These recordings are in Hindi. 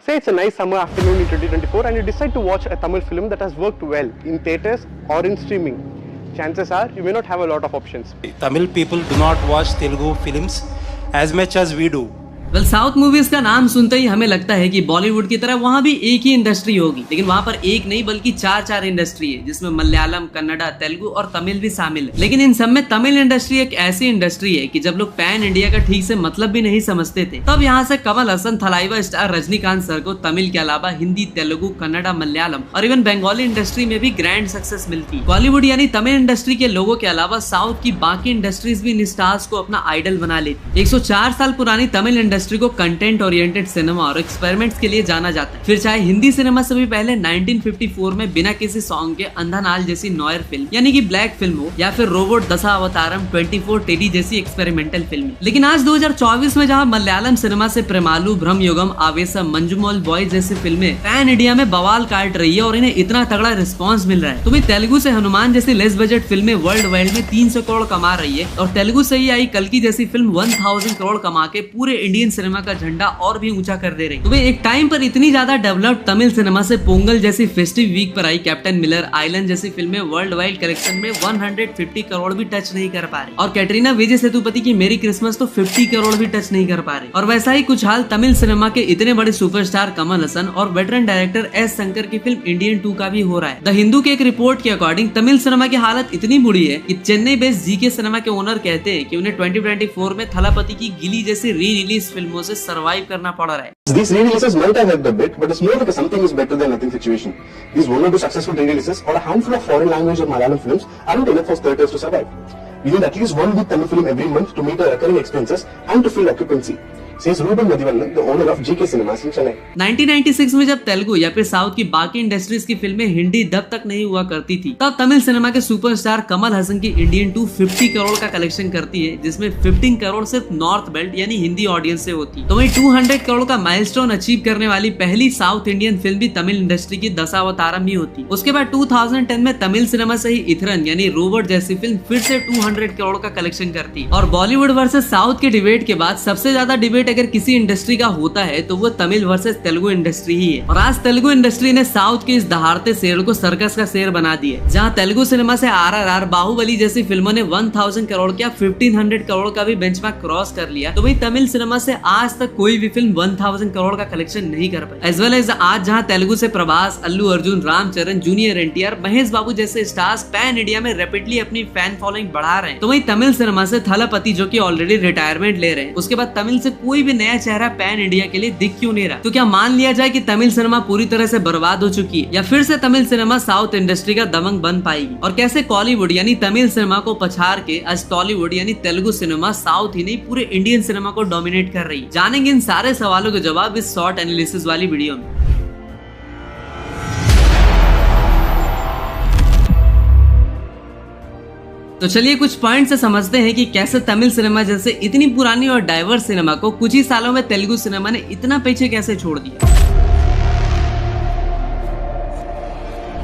Say it's a nice summer afternoon in 2024 and you decide to watch a Tamil film that has worked well in theatres or in streaming. Chances are you may not have a lot of options. Tamil people do not watch Telugu films as much as we do. South movies का नाम सुनते ही हमें लगता है कि बॉलीवुड की तरह वहाँ भी एक ही इंडस्ट्री होगी, लेकिन वहाँ पर एक नहीं बल्कि चार इंडस्ट्री है, जिसमें मलयालम, कन्नड़ा, तेलुगु और तमिल भी शामिल है। लेकिन इन सब में तमिल इंडस्ट्री एक ऐसी इंडस्ट्री है कि जब लोग पैन इंडिया का ठीक से मतलब भी नहीं समझते थे, तब यहाँ से कमल हसन, थलाइवा स्टार रजनीकांत सर को तमिल के अलावा हिंदी, तेलुगु, कन्नड़ा, मलयालम और इवन बंगाली इंडस्ट्री में भी ग्रैंड सक्सेस मिलती है। बॉलीवुड यानी तमिल इंडस्ट्री के लोगों के अलावा साउथ की बाकी इंडस्ट्रीज भी इन स्टार्स को अपना आइडल बना लेती। 104 साल पुरानी तमिल इंडस्ट्री को कंटेंट ओरिएंटेड सिनेमा और एक्सपेरिमेंट्स के लिए जाना जाता है। फिर चाहे हिंदी सिनेमा से भी पहले 1954 में बिना किसी सॉन्ग के अंधानाल जैसी नॉयर फिल्म यानी कि ब्लैक फिल्म हो, या फिर रोबोट दशावतारम 24 टेडी जैसी एक्सपेरिमेंटल फिल्म। लेकिन आज 2024 में जहां मलयालम सिनेमा से प्रेमालू, ब्रह्मयुगम, आवेशम, मंजुमोल बॉयज जैसी फिल्में पैन इंडिया में बवाल काट रही है और इन्हें इतना तगड़ा रिस्पॉन्स मिल रहा है, तो भी तेलुगु से हनुमान जैसी लेस बजट फिल्में वर्ल्ड वाइड में 300 करोड़ कमा रही है और तेलुगु से ही आई कल्कि जैसी फिल्म 1000 करोड़ कमा के पूरे इंडियन सिनेमा का झंडा और भी ऊंचा कर दे रही। तो एक टाइम पर इतनी ज्यादा डेवलप्ड तमिल सिनेमा से पोंगल जैसी फेस्टिव वीक पर आई कैप्टन मिलर, आइलैंड जैसी फिल्में वर्ल्ड वाइड कलेक्शन में 150 करोड़ भी टच नहीं कर पा रही और कैटरीना विजय सेतुपति की मेरी क्रिसमस तो 50 करोड़ भी टच नहीं कर पा रही। और वैसा ही कुछ हाल तमिल सिनेमा के इतने बड़े सुपरस्टार कमल हसन और वेटरन डायरेक्टर एस शंकर की फिल्म इंडियन 2 का भी हो रहा है। द हिंदू के एक रिपोर्ट के अकॉर्डिंग तमिल सिनेमा की हालत इतनी बुरी है कि चेन्नई बेस्ड जीके सिनेमा के ओनर कहते हैं कि उन्हें 2024 में थलापति की गिली जैसी री रिलीज फिल्मों से सर्वाइव करना पड़ रहा है। These re-releases might have helped a bit, but it's more like a something is better than nothing situation. These one or two successful re-releases or a handful of foreign language or Malayalam films aren't enough for theatres to survive. We need at least one good Tamil film every month to meet our recurring expenses and to fill occupancy, says Ruben Madhivanan, the owner of GK Cinemas in Chennai. 1996 में जब तेलुगु या फिर साउथ की बाकी इंडस्ट्रीज की फिल्में हिंदी दब तक नहीं हुआ करती थी, तब तमिल सिनेमा के सुपरस्टार कमल हसन की इंडियन 2 50 करोड़ का कलेक्शन करती है, जिसमें 15 करोड़ सिर्फ नॉर्थ बेल्ट यानी हिंदी ऑडियंस से होती। तो वही 200 करोड़ का माइलस्टोन अचीव करने वाली पहली साउथ इंडियन फिल्म भी तमिल इंडस्ट्री की दशावतारम ही होती। उसके बाद 2010 में तमिल सिनेमा से ही इथरन यानी रोबोट जैसी फिल्म फिर से 200 करोड़ का कलेक्शन करती। और बॉलीवुड वर्सेस साउथ के डिबेट के बाद सबसे ज्यादा डिबेट अगर किसी इंडस्ट्री का होता है तो वो तमिल वर्सेस तेलुगु इंडस्ट्री ही है। और आज तेलुगु इंडस्ट्री ने साउथ के इस दहाड़ते शेर को सर्कस का शेर बना दिया, जहां तेलुगु सिनेमा से RRR, बाहुबली जैसी फिल्मों ने 1000 करोड़ क्या 1500 करोड़ का भी बेंचमार्क क्रॉस कर लिया, तो वही तमिल सिनेमा से आज तक कोई भी फिल्म 1000 करोड़ का कलेक्शन नहीं कर पाई। एज वेल एज आज जहां तेलुगु से प्रभास, अल्लू अर्जुन, रामचरण, जूनियर NTR, महेश बाबू जैसे स्टार्स पैन इंडिया में रैपिडली अपनी फैन फॉलोइंग बढ़ा रहे हैं, तो वही तमिल सिनेमा से थलापति जो कि ऑलरेडी रिटायरमेंट ले रहे हैं, उसके बाद तमिल से कोई भी नया चेहरा पैन इंडिया के लिए दिख क्यों नहीं रहा। तो क्या मान लिया जाए कि तमिल सिनेमा पूरी तरह से बर्बाद हो चुकी है, या फिर से तमिल सिनेमा साउथ इंडस्ट्री का दबंग बन पाएगी? और कैसे कॉलीवुड यानी तमिल सिनेमा को पछाड़ के आज टॉलीवुड यानी तेलुगु सिनेमा साउथ ही नहीं पूरे इंडियन सिनेमा को डोमिनेट कर रही है? जानेंगे इन सारे सवालों के जवाब इस शॉर्ट एनालिसिस वाली वीडियो में। तो चलिए कुछ पॉइंट से समझते हैं कि कैसे तमिल सिनेमा जैसे इतनी पुरानी और डाइवर्स सिनेमा को कुछ ही सालों में तेलुगु सिनेमा ने इतना पीछे कैसे छोड़ दिया।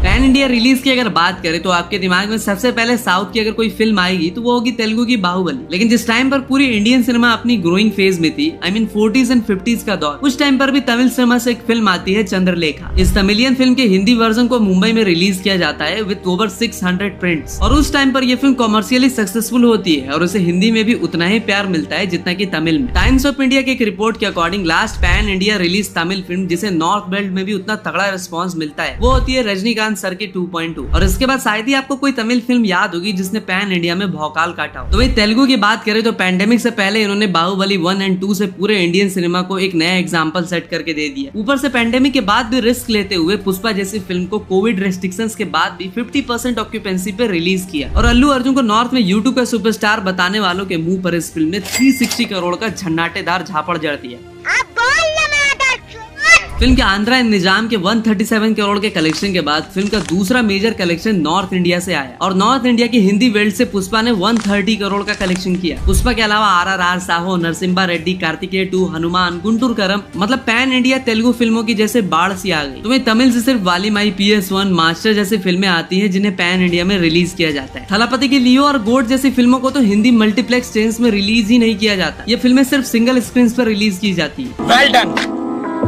पैन इंडिया रिलीज की अगर बात करें तो आपके दिमाग में सबसे पहले साउथ की अगर कोई फिल्म आएगी तो वो होगी तेलुगु की बाहुबली। लेकिन जिस टाइम पर पूरी इंडियन सिनेमा अपनी ग्रोइंग फेज में थी, I mean 40s and 50s का दौर, उस टाइम पर भी तमिल सिनेमा से एक फिल्म आती है चंद्रलेखा। इस तमिलियन फिल्म के हिंदी वर्जन को मुंबई में रिलीज किया जाता है विद ओवर 600 प्रिंट्स, और उस टाइम पर यह फिल्म कॉमर्शियली सक्सेसफुल होती है और उसे हिंदी में भी उतना ही प्यार मिलता है जितना की तमिल में। टाइम्स ऑफ इंडिया की एक रिपोर्ट के according last pan India release Tamil film जिसे नॉर्थ बेल्ट में भी उतना तगड़ा रिस्पॉन्स मिलता है वो होती है रजनीकांत सर की 2.2। और इसके बाद शायद ही आपको कोई तमिल फिल्म याद होगी जिसने पैन इंडिया में भौकाल काटा हो। तो वही तेलुगु की बात करें तो पैंडेमिक से पहले इन्होंने बाहुबली 1 एंड 2 से पूरे इंडियन सिनेमा को एक नया एग्जांपल सेट करके दे दिया। ऊपर से पैंडेमिक के बाद भी रिस्क लेते हुए पुष्पा जैसी फिल्म को कोविड रेस्ट्रिक्शंस के बाद भी 50% ऑक्यूपेंसी पे रिलीज किया। और अल्लू अर्जुन को नॉर्थ में यूट्यूब का सुपरस्टार बताने वालों के मुंह पर इस फिल्म ने 360 करोड़ का झन्नाटेदार झापड़ जड़ दिया। फिल्म के आंध्रा एंड निजाम के 137 करोड़ के कलेक्शन के बाद फिल्म का दूसरा मेजर कलेक्शन नॉर्थ इंडिया से आया और नॉर्थ इंडिया की हिंदी बेल्ट से पुष्पा ने 130 करोड़ का कलेक्शन किया। पुष्पा के अलावा RRR, साहो, नरसिम्हा रेड्डी, कार्तिकेय 2, हनुमान, गुंटूर करम, मतलब पैन इंडिया तेलुगु फिल्मों की जैसे बाढ़ सी आ गई। तुम्हें तमिल से सिर्फ वालीमाई, PS1, मास्टर जैसी फिल्में आती हैं जिन्हें पैन इंडिया में रिलीज किया जाता है। थलापति की लियो और गोड जैसी फिल्मों को तो हिंदी मल्टीप्लेक्स चेन्स में रिलीज ही नहीं किया जाता। ये फिल्में सिर्फ सिंगल स्क्रीन पर रिलीज की जाती है। Well done.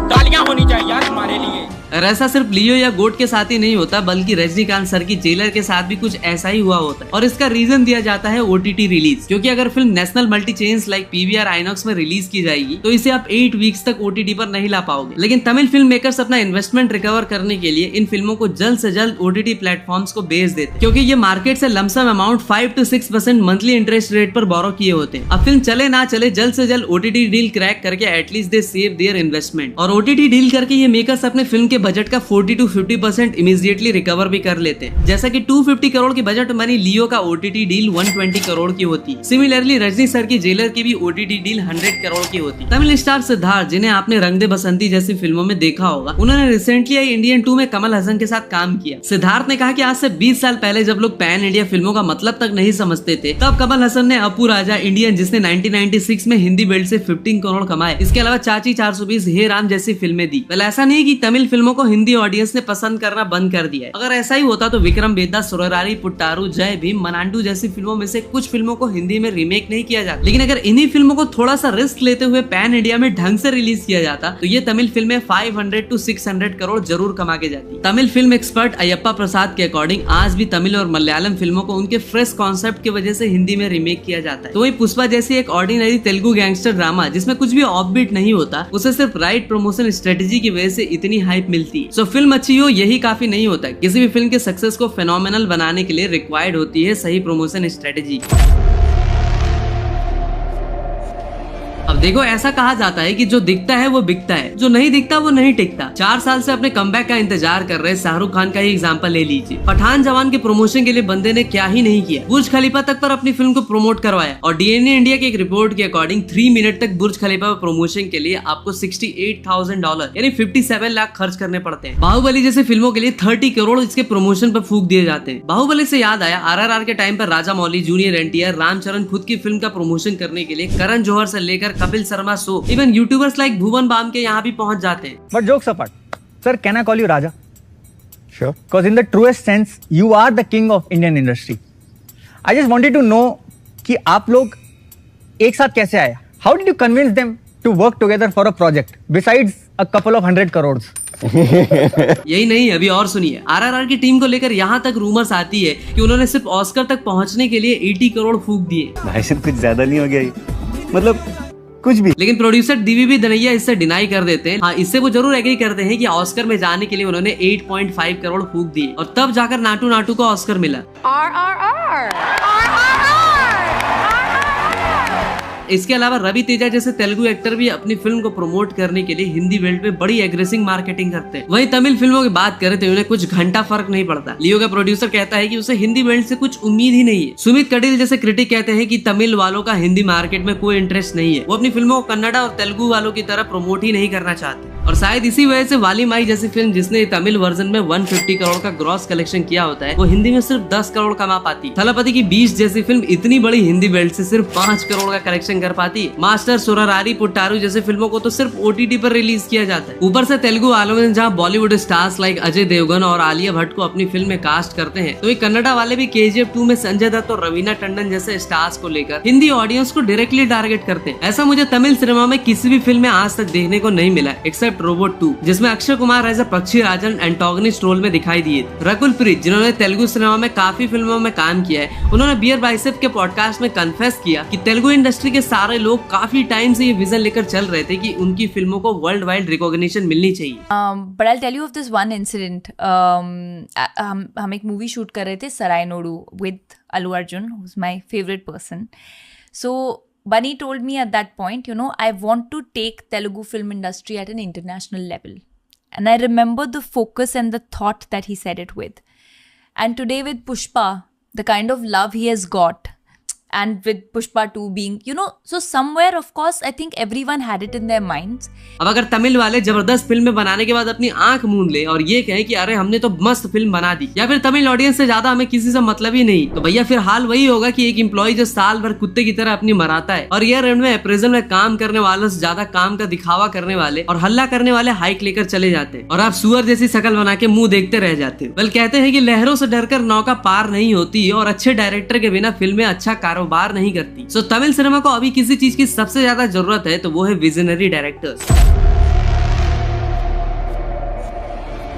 तालियां होनी चाहिए यार तुम्हारे लिए। और ऐसा सिर्फ लियो या गोट के साथ ही नहीं होता, बल्कि रजनीकांत सर की जेलर के साथ भी कुछ ऐसा ही हुआ होता है। और इसका रीजन दिया जाता है OTT रिलीज, क्योंकि अगर film national multi chains like PVR INOX में रिलीज की जाएगी तो इसे आप 8 वीक्स तक OTT पर नहीं ला पाओगे। लेकिन तमिल फिल्म मेकर्स अपना इन्वेस्टमेंट रिकवर करने के लिए इन फिल्मों को जल्द से जल्द OTT प्लेटफॉर्म्स को बेच देते, क्योंकि ये मार्केट से lump sum amount 5 to 6% monthly interest rate पर बोरो किए होते हैं। अब फिल्म चले ना चले, जल्द से जल्द OTT डील क्रैक करके at least they save their investment. और OTT डील करके ये मेकर्स अपने फिल्म के बजट का 40 to 50% इमीडिएटली रिकवर भी कर लेते हैं। जैसा कि 250 करोड़ की बजट मनी लियो का OTT डील 120 करोड़ की होती है। सिमिलरली रजनी सर की जेलर की भी OTT डील 100 करोड़ की होती है। तमिल स्टार सिद्धार्थ, जिन्हें आपने रंग दे बसंती जैसी फिल्मों में देखा होगा, उन्होंने रिसेंटली आई इंडियन 2 में कमल हसन के साथ काम किया। सिद्धार्थ ने कहा कि आज से 20 साल पहले जब लोग पैन इंडिया फिल्मों का मतलब तक नहीं समझते थे, तब कमल हसन ने अपू राजा इंडियन, जिसने 1996 में हिंदी बेल्ट से 15 करोड़ कमाए, इसके अलावा चाची 420, हे राम जैसी फिल्में दी। वेल, ऐसा नहीं कि तमिल फिल्मों को हिंदी ऑडियंस ने पसंद करना बंद कर दिया है। अगर ऐसा ही होता तो विक्रम बेदा, सुररारी, पुट्टारू, जय भीम, मनांडू जैसी फिल्मों में से कुछ फिल्मों को हिंदी में रीमेक नहीं किया जाता। लेकिन अगर इन्हीं फिल्मों को थोड़ा सा रिस्क लेते हुए पैन इंडिया में ढंग से रिलीज किया जाता तो ये तमिल फिल्में 500 to 600 करोड़ जरूर कमा के जाती। तमिल फिल्म एक्सपर्ट अयप्पा प्रसाद के अकॉर्डिंग आज भी तमिल और मलयालम फिल्मों को उनके फ्रेश कॉन्सेप्ट की वजह से हिंदी में रीमेक किया जाता है। तो वही पुष्पा जैसी एक ऑर्डिनरी तेलुगु गैंगस्टर ड्रामा जिसमें कुछ भी ऑफबीट नहीं होता, उसे सिर्फ राइट प्रमोशन स्ट्रेटेजी की वजह से इतनी हाइप मिलती है। सो फिल्म अच्छी हो यही काफी नहीं होता, किसी भी फिल्म के सक्सेस को फेनोमेनल बनाने के लिए रिक्वायर्ड होती है सही प्रमोशन स्ट्रेटेजी। अब देखो, ऐसा कहा जाता है कि जो दिखता है वो बिकता है, जो नहीं दिखता वो नहीं टिकता। 4 साल से अपने कमबैक का इंतजार कर रहे शाहरुख खान का ही एग्जांपल ले लीजिए। पठान जवान के प्रमोशन के लिए बंदे ने क्या ही नहीं किया, बुर्ज खलीफा तक पर अपनी फिल्म को प्रमोट करवाया। और DNA इंडिया की एक रिपोर्ट के अकॉर्डिंग 3 मिनट तक बुर्ज खलीफा पर प्रमोशन के लिए आपको $68,000 यानी 57 लाख खर्च करने पड़ते हैं। बाहुबली जैसे फिल्मों के लिए 30 करोड़ इसके प्रमोशन पर फूक दिए जाते हैं। बाहुबली से याद आया, RRR के टाइम पर राजा मौली, जूनियर NTR, रामचरण खुद की फिल्म का प्रमोशन करने के लिए करण जौहर से लेकर Kapil Sharma show, even YouTubers like Bhuvan Bam के यहाँ भी पहुंच जाते हैं। But jokes apart, sir, can I call you Raja? Sure. Because in the truest sense, you are the king of Indian industry. I just wanted to know कि आप लोग एक साथ कैसे आए? How did you convince them to work together for a project besides a couple of 100 crores? यही नहीं, अभी और सुनिए। RRR की टीम को लेकर यहाँ तक रूमर्स आती है कि उन्होंने सिर्फ ऑस्कर तक पहुँचने के लिए 80 करोड़ फूक दिए। भाई साहब, कुछ ज्यादा नहीं हो गया ये? मतलब कुछ भी। लेकिन प्रोड्यूसर DVB धनैया इससे डिनाई कर देते हैं। हाँ, इससे वो जरूर एग्री करते हैं कि ऑस्कर में जाने के लिए उन्होंने 8.5 करोड़ फूक दिए और तब जाकर नाटू नाटू को ऑस्कर मिला। इसके अलावा रवि तेजा जैसे तेलुगु एक्टर भी अपनी फिल्म को प्रमोट करने के लिए हिंदी बेल्ट में बड़ी एग्रेसिव मार्केटिंग करते हैं। वहीं तमिल फिल्मों की बात करें तो उन्हें कुछ घंटा फर्क नहीं पड़ता। लियो का प्रोड्यूसर कहता है कि उसे हिंदी बेल्ट से कुछ उम्मीद ही नहीं है। सुमित कडिल जैसे क्रिटिक कहते हैं कि तमिल वालों का हिंदी मार्केट में कोई इंटरेस्ट नहीं है, वो अपनी फिल्मों को कन्नड़ा और तेलुगु वालों की तरह प्रमोट ही नहीं करना चाहते। और शायद इसी वजह से वाली माई जैसी फिल्म जिसने तमिल वर्जन में 150 करोड़ का ग्रॉस कलेक्शन किया होता है, वो हिंदी में सिर्फ 10 करोड़ कमा पाती। थलपति की 20 जैसी फिल्म इतनी बड़ी हिंदी बेल्ट से सिर्फ 5 करोड़ का कलेक्शन कर पाती। मास्टर, सुररारी, पुट्टारू जैसे फिल्मों को तो सिर्फ OTT पर रिलीज किया जाता है। ऊपर से तेलुगु वालों ने जहाँ बॉलीवुड स्टार्स लाइक अजय देवगन और आलिया भट्ट को अपनी फिल्म में कास्ट करते हैं, तो ये कन्नड़ा वाले भी KGF 2 में संजय दत्त और रवीना टंडन जैसे स्टार्स को लेकर हिंदी ऑडियंस को डायरेक्टली टारगेट करते हैं। ऐसा मुझे तमिल सिनेमा में किसी भी फिल्म में आज तक देखने को नहीं मिला एक्सेप्ट रोबोट 2, जिसमें अक्षय कुमार एज अ पक्षी राजन एंटागनिस्ट रोल में दिखाई दिए। रकुल प्रीत, जिन्होंने तेलुगु सिनेमा में काफी फिल्मों में काम किया है, उन्होंने बियर बाइसेप के पॉडकास्ट में कन्फेस किया कि तेलुगु इंडस्ट्री के सारे लोग काफी टाइम से ये विजन लेकर चल रहे थे कि उनकी फिल्मों को वर्ल्ड वाइड रिकॉग्निशन मिलनी चाहिए। But I'll tell you of this one incident. हम एक मूवी शूट कर रहे थे सराय नोडू with Allu Arjun, who's my favorite person. So Bunny told me at that point, you know, I want to take Telugu film industry at an international level. And I remember the focus and the thought that he said it with. And today with Pushpa, the kind of love he has got, and with Pushpa 2 being, you know, so somewhere of course I think everyone had it in their minds. अब अगर तमिल वाले जबरदस्त फिल्में बनाने के बाद अपनी आंख मूंद ले और ये कहे कि अरे हमने तो मस्त फिल्म बना दी, या फिर तमिल ऑडियंस से ज्यादा हमें किसी से मतलब ही नहीं, तो भैया फिर हाल वही होगा कि एक एम्प्लॉय जो साल भर कुत्ते की तरह अपनी मराता है और ईयर एंड में अप्रेजल में काम करने वालों से ज्यादा काम का दिखावा करने वाले और हल्ला करने वाले हाइक लेकर चले जाते हैं और आप सुअर जैसी शकल बना के मुंह देखते रह जाते हो। बल कहते हैं कि लहरों से डरकर नौका पार नहीं होती और अच्छे डायरेक्टर के बिना फिल्में अच्छा कारोबार नहीं करती। सो तमिल सिनेमा को अभी किसी चीज की सबसे ज्यादा जरूरत है तो वो है विजनरी डायरेक्टर्स।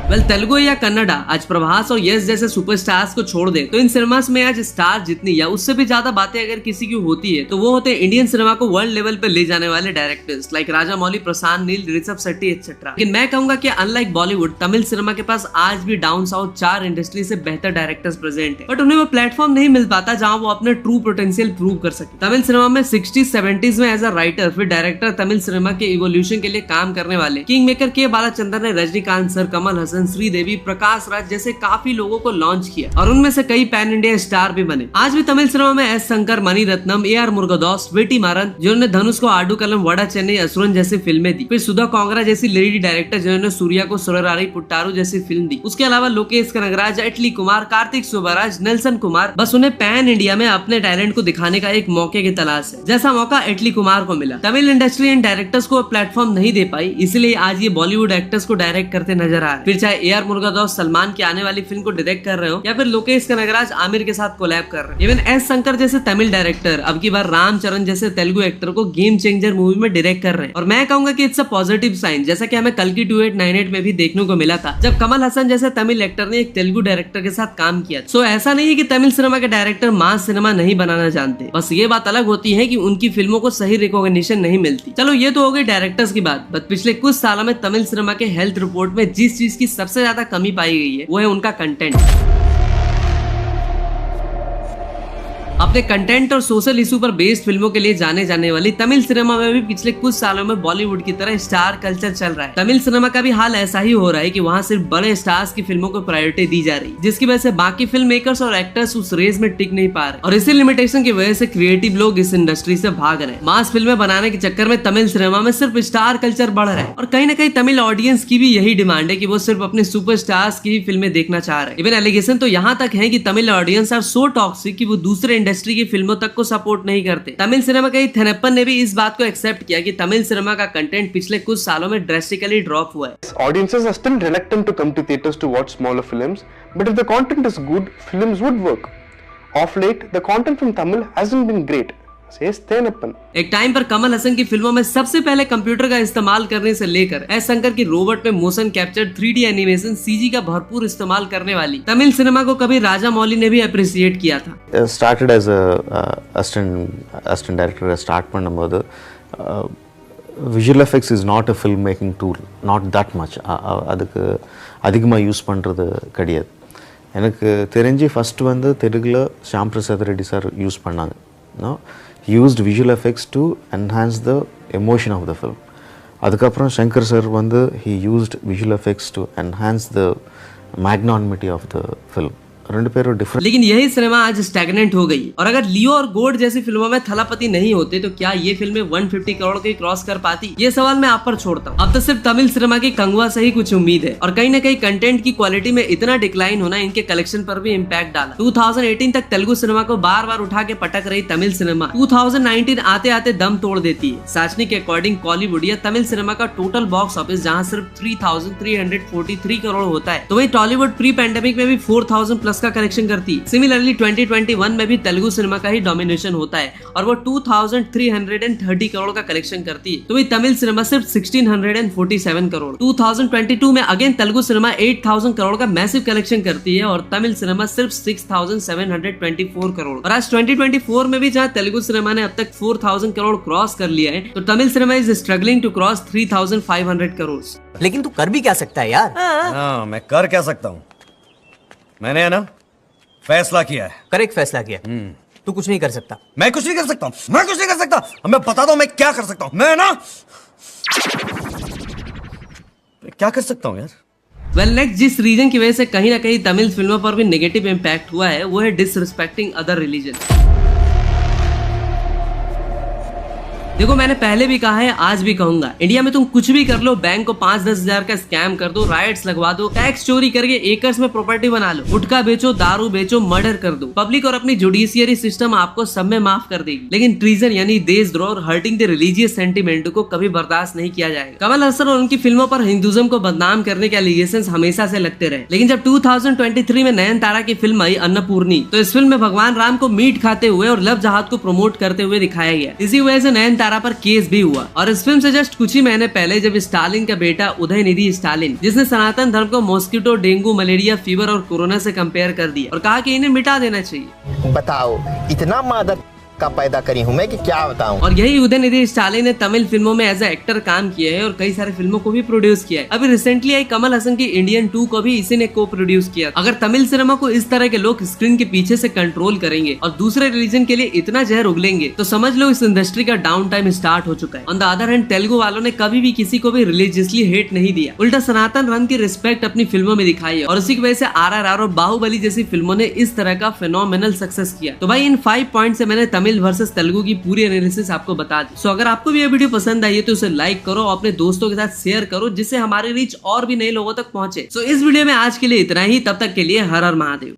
वेल तेलुगु या कन्नड़ा आज प्रभास और यश जैसे सुपरस्टार्स को छोड़ दे तो इन सिनेमास में आज स्टार जितनी या उससे भी ज्यादा बातें अगर किसी की होती है तो वो होते हैं इंडियन सिनेमा को वर्ल्ड लेवल पे ले जाने वाले डायरेक्टर्स लाइक राजा मौली, प्रशांत नील, ऋषभ शेट्टी एक्सेट्रा। लेकिन मैं कहूंगा कि अनलाइक बॉलीवुड, तमिल सिनेमा के पास आज भी डाउन साउथ 4 इंडस्ट्री से बेहतर डायरेक्टर्स प्रेजेंट है, बट उन्हें वो प्लेटफॉर्म नहीं मिल पाता जहां वो अपने ट्रू पोटेंशियल प्रूव कर सके। तमिल सिनेमा में 60s-70s में एज अ राइटर फिर डायरेक्टर तमिल सिनेमा के इवोल्यूशन के लिए काम करने वाले किंग मेकर के बालाचंद्रन ने रजनीकांत सर, कमल हसन, श्रीदेवी, प्रकाश राज जैसे काफी लोगों को लॉन्च किया और उनमें से कई पैन इंडिया स्टार भी बने। आज भी तमिल सिनेमा में एस शंकर, मणि रत्नम, AR मुरुगदास, वेटी मारन जिन्होंने धनुष को आडू कलम, वड़ा चेन्नई, असुरन जैसी फिल्में दी, फिर सुधा कोंगरा जैसी लेडी डायरेक्टर जिन्होंने सूर्या को सुररारी पुट्टारू जैसी फिल्म दी। उसके अलावा लोकेश कनगराज, एटली कुमार, कार्तिक सुब्बाराज, नेल्सन कुमार, बस उन्हें पैन इंडिया में अपने टैलेंट को दिखाने का एक मौके की तलाश है, जैसा मौका एटली कुमार को मिला। तमिल इंडस्ट्री इन डायरेक्टर्स को प्लेटफॉर्म नहीं दे पाई, इसलिए आज ये बॉलीवुड एक्टर्स को डायरेक्ट करते नजर आ रहे हैं। फिर चाहे AR मुरुगदास सलमान की आने वाली फिल्म को डायरेक्ट कर रहे हो या फिर लोकेश कनगराज आमिर के साथ कोलैब कर रहे हैं। इवन एस शंकर जैसे तमिल डायरेक्टर अब की बार रामचरण जैसे तेलुगु एक्टर को गेम चेंजर मूवी में डायरेक्ट कर रहे हैं और मैं कहूंगा कि इट्स अ पॉजिटिव साइन, जैसा कि हमें कल की 2898 में भी देखने को मिला था जब कमल हसन जैसे तमिल एक्टर ने एक तेलुगु डायरेक्टर के साथ काम किया। सो ऐसा नहीं है कि तमिल सिनेमा के डायरेक्टर मास सिनेमा नहीं बनाना जानते, बस ये बात अलग होती है कि उनकी फिल्मों को सही रिकॉग्निशन नहीं मिलती। चलो ये तो हो गई डायरेक्टर्स की बात, बट पिछले कुछ सालों में तमिल सिनेमा के हेल्थ रिपोर्ट में जिस चीज की सबसे ज्यादा कमी पाई गई है वो है उनका कंटेंट। अपने कंटेंट और सोशल इशू पर बेस्ड फिल्मों के लिए जाने जाने वाली तमिल सिनेमा में भी पिछले कुछ सालों में बॉलीवुड की तरह स्टार कल्चर चल रहा है। तमिल सिनेमा का भी हाल ऐसा ही हो रहा है कि वहाँ सिर्फ बड़े स्टार्स की फिल्मों को प्रायोरिटी दी जा रही है, जिसकी वजह से बाकी फिल्म मेकर्स और एक्टर्स उस रेस में टिक नहीं पा रहे और इसी लिमिटेशन की वजह से क्रिएटिव लोग इस इंडस्ट्री से भाग रहे हैं। मास फिल्में बनाने के चक्कर में तमिल सिनेमा में सिर्फ स्टार कल्चर बढ़ रहा है और कहीं ना कहीं तमिल ऑडियंस की भी यही डिमांड है कि वो सिर्फ अपने सुपरस्टार्स की ही फिल्में देखना चाह रहे हैं। इवन एलिगेशन तो यहाँ तक है कि Tamil audience are so toxic कि वो दूसरे इंडस्ट्री की फिल्मों तक को सपोर्ट नहीं करते। तमिल सिनेमा के थेनप्पन ने भी इस बात को एक्सेप्ट किया कि तमिल सिनेमा का कंटेंट पिछले कुछ सालों में ड्रेस्टिकली ड्रॉप हुआ है। Audiences are still reluctant to come to theaters to watch smaller films, but if the content is good, films would work. Of late, the content from Tamil hasn't been great. एक टाइम पर कमल हसन की फिल्मों में सबसे पहले कंप्यूटर का इस्तेमाल करने से लेकर एस शंकर की रोबोट में motion capture, 3D animation, CG का भरपूर इस्तेमाल करने वाली तमिल सिनेमा को कभी राजा मौली ने भी अप्रिशिएट किया था। Started as a assistant director start பண்ணும்போது visual effects is not a filmmaking tool, not that much. அதுக்கு அதிகமாக யூஸ் பண்ணுறது கிடையாது. எனக்கு தெரிஞ்சு ஃபர்ஸ்ட் வந்து தெலுங்குல ஷாம் பிரசாத் ரெட்டி சார் யூஸ் பண்ணாங்க. He used visual effects to enhance the emotion of the film. அதுக்கப்புறம் சங்கர் சார் வந்து he used visual effects to enhance the magnanimity of the film. ரெண்டு பேரும் डिफरेंट। लेकिन यही सिनेमा आज स्टैग्नेंट हो गई और अगर लियो और गोड जैसी फिल्मों में थलापति नहीं होते तो क्या ये फिल्में 150 करोड़ की क्रॉस कर पाती? ये सवाल मैं आप पर छोड़ता हूँ। अब तो सिर्फ तमिल सिनेमा की कंगवा से ही कुछ उम्मीद है और कहीं ना कहीं कंटेंट की क्वालिटी में इतना डिक्लाइन होना इनके कलेक्शन पर भी इम्पैक्ट डाला। 2018 तक तेलुगु सिनेमा को बार बार उठा के पटक रही तमिल सिनेमा 2019 आते आते दम तोड़ देती है। साचनी के अकॉर्डिंग कॉलीवुड या तमिल सिनेमा का टोटल बॉक्स ऑफिस जहाँ सिर्फ 3,343 करोड़ होता है तो वही टॉलीवुड प्री पैंडेमिक में भी 4,000 प्लस का कलेक्शन करती है। सिमिलरली 2021 में भी तेलुगु सिनेमा का ही डोमिनेशन होता है और वो 2,330 करोड़ का कलेक्शन करती है तो वही तमिल सिनेमा सिर्फ 1,647 करोड़। 2022 में अगेन तेलुगु सिनेमा 8,000 करोड़ का मैसिव कलेक्शन करती है और तमिल सिनेमा सिर्फ 6,724 करोड़। और आज 2024 में भी जहाँ तेलुगु सिनेमा ने अब तक 4,000 करोड़ क्रॉस कर लिया है तो Tamil cinema is struggling to cross 3,500 crore. लेकिन तू कर भी क्या सकता है यार? हाँ, मैं कर क्या सकता हूँ? मैंने है ना फैसला किया है। करेक्ट फैसला किया। तू कुछ नहीं कर सकता। मैं कुछ नहीं कर सकता। मैं कुछ नहीं कर सकता। मैं बताता हूँ मैं क्या कर सकता हूँ। मैं ना क्या कर सकता हूँ यार? वेल नेक्स्ट जिस रीजन की वजह से कहीं ना कहीं तमिल फिल्मों पर भी नेगेटिव इम्पैक्ट हुआ है वो है डिसरिस्पेक्टिंग अदर रिलीजन। देखो मैंने पहले भी कहा है आज भी कहूंगा, इंडिया में तुम कुछ भी कर लो, बैंक को 5-10 हजार का स्कैम कर दो, राइट्स लगवा दो, टैक्स चोरी करके एकर्स में प्रॉपर्टी बना लो, गुटखा बेचो, दारू बेचो, मर्डर कर दो, पब्लिक और अपनी जुडिशियरी सिस्टम आपको सब में माफ कर देगी। लेकिन ट्रीजन यानी देशद्रोह और हर्टिंग द रिलीजियस सेंटिमेंट को कभी बर्दाश्त नहीं किया जाएगा। कमल हसन और उनकी फिल्मों पर हिंदुइज्म को बदनाम करने के एलिगेशंस हमेशा से लगते रहे, लेकिन जब 2023 में नयनतारा की फिल्म आई अन्नपूर्णी तो इस फिल्म में भगवान राम को मीट खाते हुए और लव जहाद को प्रमोट करते हुए दिखाया गया। इसी वजह से नयनतारा तारा पर केस भी हुआ। और इस फिल्म से जस्ट कुछ ही महीने पहले जब स्टालिन का बेटा उदयनिधि स्टालिन, जिसने सनातन धर्म को मॉस्किटो, डेंगू, मलेरिया, फीवर और कोरोना से कंपेयर कर दिया और कहा कि इन्हें मिटा देना चाहिए। बताओ, इतना मादक का पैदा करी हूँ मैं कि क्या बताऊं। और यही उदयनिधि स्टालिन ने तमिल फिल्मों में एज ए एक्टर काम किया है और कई सारे फिल्मों को भी प्रोड्यूस किया है। अभी रिसेंटली आई कमल हसन की इंडियन 2 को भी इसी ने को प्रोड्यूस किया। अगर तमिल सिनेमा को इस तरह के लोग स्क्रीन के पीछे से कंट्रोल करेंगे और दूसरे रिलीजन के लिए इतना जहर उगलेंगे तो समझ लो इस इंडस्ट्री का डाउन टाइम स्टार्ट हो चुका है। On the other hand Telugu वालों ने कभी भी किसी को भी रिलीजियसली हेट नहीं दिया, उल्टा सनातन धर्म की रिस्पेक्ट अपनी फिल्मों में दिखाई है और उसी की वजह से RRR और बाहुबली जैसी फिल्मों ने इस तरह का फेनोमेनल सक्सेस किया। तो भाई इन 5 पॉइंट से मैंने तमिल वर्सेस तेलुगु की पूरी एनालिसिस आपको बता दी। सो अगर आपको भी ये वीडियो पसंद आई है तो उसे लाइक करो, अपने दोस्तों के साथ शेयर करो जिससे हमारी रीच और भी नए लोगों तक पहुंचे। सो इस वीडियो में आज के लिए इतना ही, तब तक के लिए हर हर महादेव।